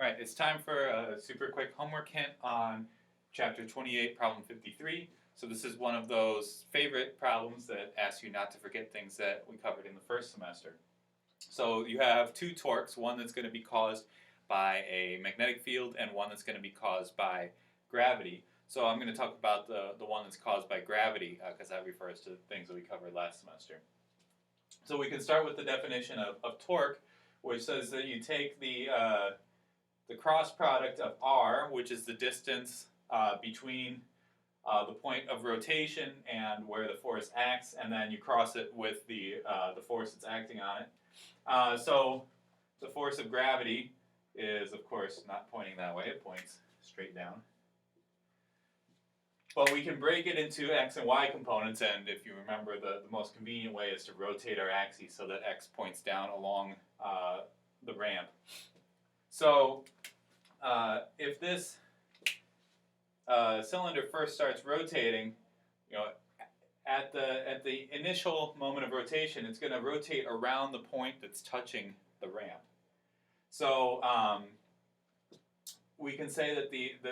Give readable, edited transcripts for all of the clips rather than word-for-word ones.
All right, it's time for a super quick homework hint on Chapter 28, Problem 53. So this is one of those favorite problems that asks you not to forget things that we covered in the first semester. So you have two torques, one that's going to be caused by a magnetic field and one that's going to be caused by gravity. So I'm going to talk about the one that's caused by gravity because that refers to things that we covered last semester. So we can start with the definition of torque, which says that you take the cross product of r, which is the distance between the point of rotation and where the force acts, and then you cross it with the force that's acting on it. So the force of gravity is, of course, not pointing that way. It points straight down. But we can break it into x and y components, and if you remember, the most convenient way is to rotate our axes so that x points down along the ramp. So if this cylinder first starts rotating, at the initial moment of rotation, it's going to rotate around the point that's touching the ramp. So we can say that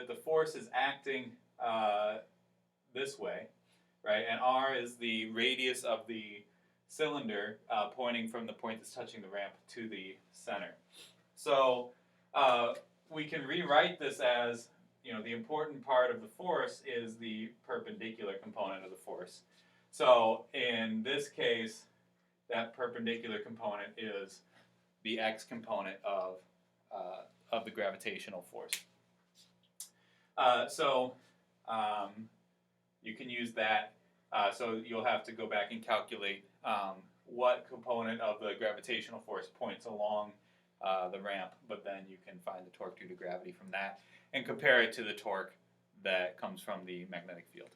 the force is acting this way, right? And r is the radius of the cylinder pointing from the point that's touching the ramp to the center. So we can rewrite this as, the important part of the force is the perpendicular component of the force. So in this case, that perpendicular component is the x component of the gravitational force. So you can use that. So you'll have to go back and calculate what component of the gravitational force points along the ramp, but then you can find the torque due to gravity from that and compare it to the torque that comes from the magnetic field.